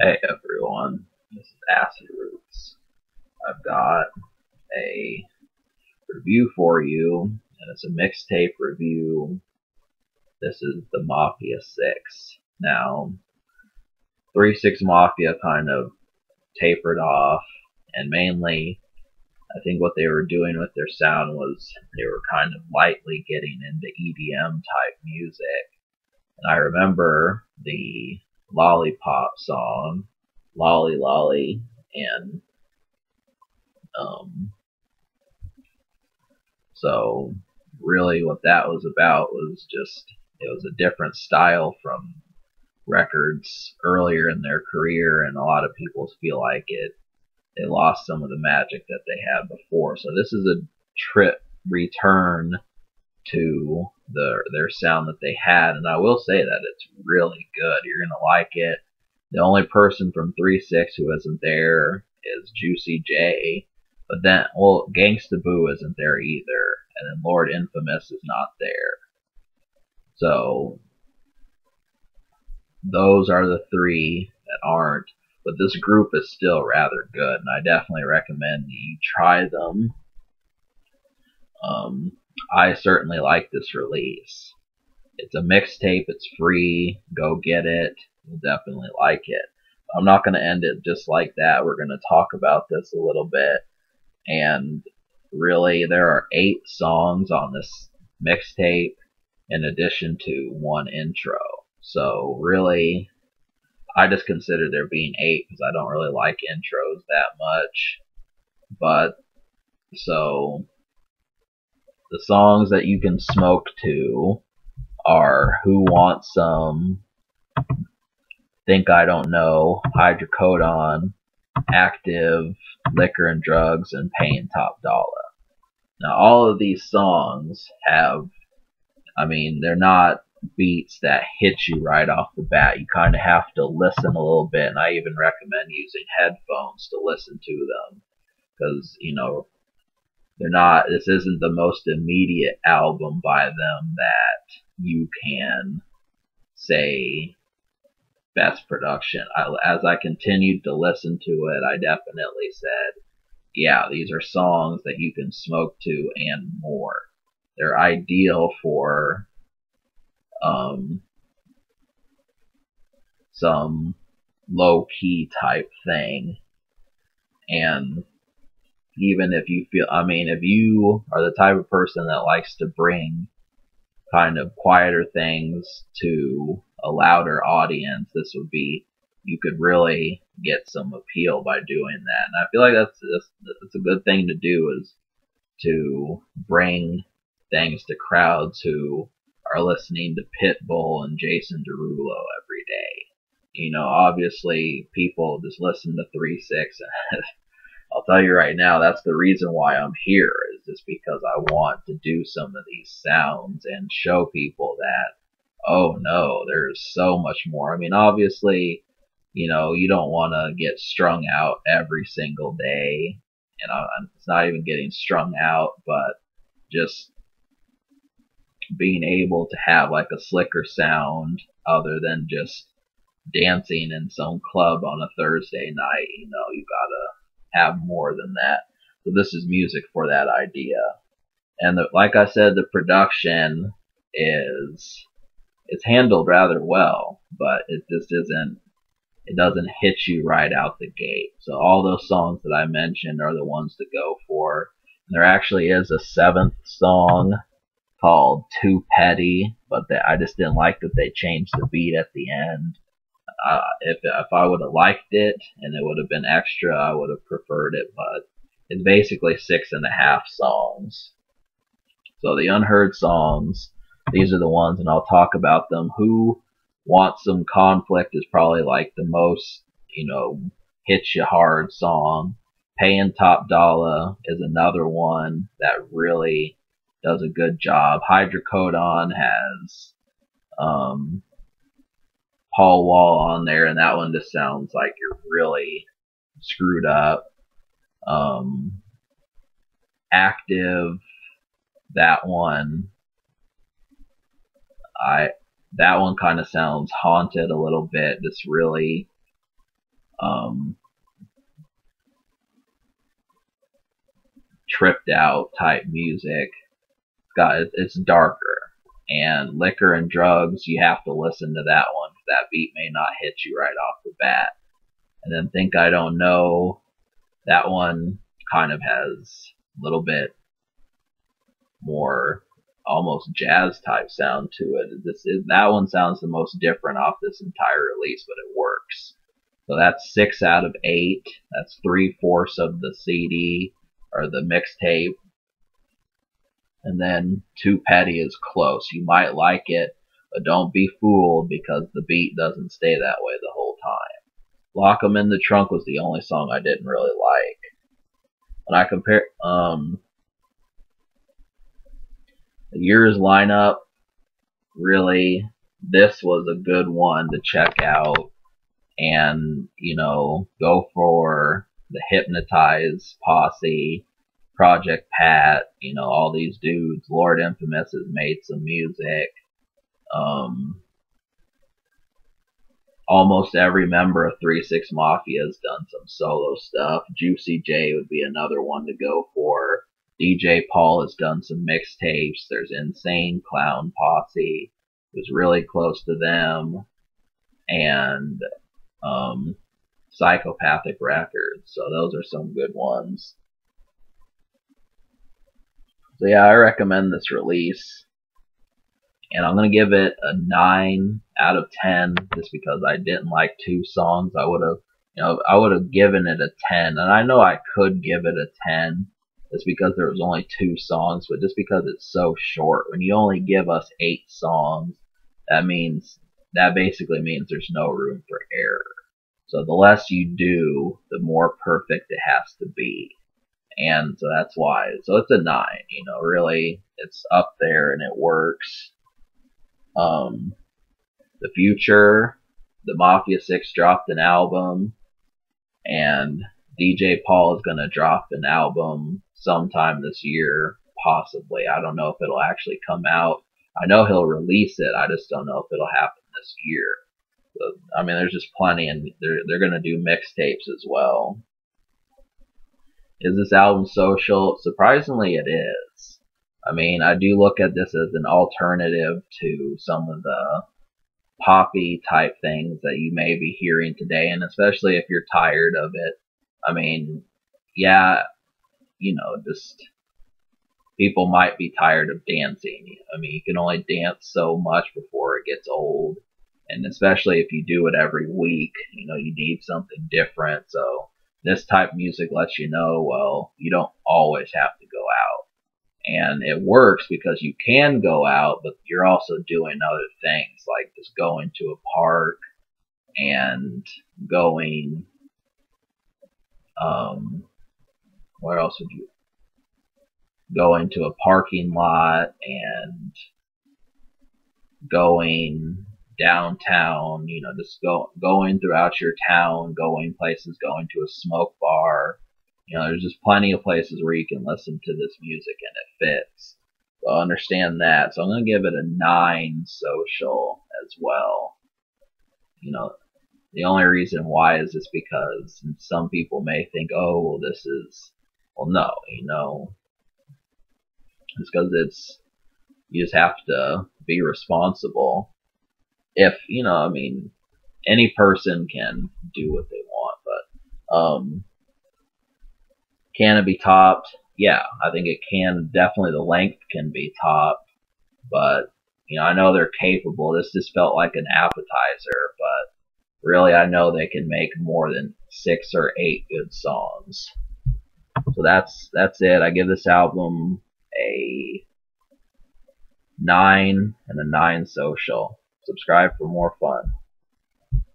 Hey everyone, this is Acid Roots. I've got a review for you, and it's a mixtape review. This is the Mafia 6. Now, 3-6 Mafia kind of tapered off, and mainly, I think what they were doing with their sound was they were kind of lightly getting into EDM type music. And I remember the Lollipop song, Lolly Lolly, and Um, so really what that was about was just it was a different style from records earlier in their career, and a lot of people feel like they lost some of the magic that they had before. So this is a trip return to their sound that they had, and I will say that it's really good. You're gonna like it. The only person from 3-6 who isn't there is Juicy J, but then Gangsta Boo isn't there either, and then Lord Infamous is not there. So those are the three that aren't. But this group is still rather good, and I definitely recommend you try them. Um, I certainly like this release. It's a mixtape. It's free. Go get it. You'll definitely like it. I'm not going to end it just like that. We're going to talk about this a little bit. And really, there are 8 songs on this mixtape in addition to one intro. So really, I just consider there being 8 because I don't really like intros that much. But so the songs that you can smoke to are Who Wants Some, Think I Don't Know, Hydrocodone, Active, Liquor and Drugs, and Paying Top Dollar. Now, all of these songs have, I mean, they're not beats that hit you right off the bat. You kind of have to listen a little bit, and I even recommend using headphones to listen to them because, they're not, this isn't the most immediate album by them that you can say best production. As I continued to listen to it, I definitely said, yeah, these are songs that you can smoke to and more. They're ideal for um, some low key type thing. And even if you feel, I mean, if you are the type of person that likes to bring kind of quieter things to a louder audience, this would be, you could really get some appeal by doing that. And I feel like that's a good thing to do, is to bring things to crowds who are listening to Pitbull and Jason Derulo every day. Obviously people just listen to 3-6, and I'll tell you right now, that's the reason why I'm here, is just because I want to do some of these sounds and show people that, oh no, there's so much more. I mean, obviously, you don't want to get strung out every single day. It's not even getting strung out, but just being able to have like a slicker sound other than just dancing in some club on a Thursday night. You gotta have more than that. So this is music for that idea. And like I said, the production is, it's handled rather well, but it just isn't, it doesn't hit you right out the gate. So all those songs that I mentioned are the ones to go for. And there actually is a 7th song called Too Petty, but I just didn't like that they changed the beat at the end. If I would have liked it and it would have been extra, I would have preferred it. But it's basically 6.5 songs. So the unheard songs, these are the ones, and I'll talk about them. Who Wants Some Conflict is probably like the most, hits you hard song. Paying Top Dollar is another one that really does a good job. Hydrocodone has Paul Wall on there, and that one just sounds like you're really screwed up. Active, that one, I that one kind of sounds haunted a little bit. Just really um, tripped out type music. It's darker. And Liquor and Drugs, you have to listen to that one. That beat may not hit you right off the bat. And then Think I Don't Know, that one kind of has a little bit more almost jazz type sound to it. That one sounds the most different off this entire release, but it works. So that's 6 out of 8. That's 3/4 of the CD or the mixtape. And then Too Petty is close. You might like it, but don't be fooled because the beat doesn't stay that way the whole time. Lock 'Em in the Trunk was the only song I didn't really like. When I compare the year's lineup, really, this was a good one to check out and, go for the Hypnotize posse, Project Pat, all these dudes. Lord Infamous has made some music. Almost every member of 3-6 Mafia has done some solo stuff. Juicy J would be another one to go for. DJ Paul has done some mixtapes. There's Insane Clown Posse, who's really close to them. And Psychopathic Records. So those are some good ones. So yeah, I recommend this release. And I'm going to give it a 9 out of 10 just because I didn't like 2 songs. I would have given it a 10. And I know I could give it a 10 just because there was only 2 songs, but just because it's so short. When you only give us 8 songs, that basically means there's no room for error. So the less you do, the more perfect it has to be. And so that's why. So it's a 9, really, it's up there and it works. The Future, the Mafia 6 dropped an album, and DJ Paul is gonna drop an album sometime this year, possibly. I don't know if it'll actually come out. I know he'll release it, I just don't know if it'll happen this year. So, there's just plenty, and they're gonna do mixtapes as well. Is this album social? Surprisingly, it is. I do look at this as an alternative to some of the poppy type things that you may be hearing today, and especially if you're tired of it. Just people might be tired of dancing. You can only dance so much before it gets old, and especially if you do it every week, you need something different. So this type of music lets you know, well, you don't always have to go out. And it works because you can go out, but you're also doing other things like just going to a park and going, where else would you, going to a parking lot and going downtown, just going throughout your town, going places, going to a smoke bar. There's just plenty of places where you can listen to this music and it fits. So understand that. So I'm going to give it a 9 social as well. The only reason why is just because some people may think, oh, well, no, it's because you just have to be responsible. If, any person can do what they want, but, can it be topped? Yeah, I think it can. Definitely the length can be topped, but, I know they're capable. This just felt like an appetizer, but really I know they can make more than 6 or 8 good songs. So that's it. I give this album a 9 and a 9 social. Subscribe for more fun.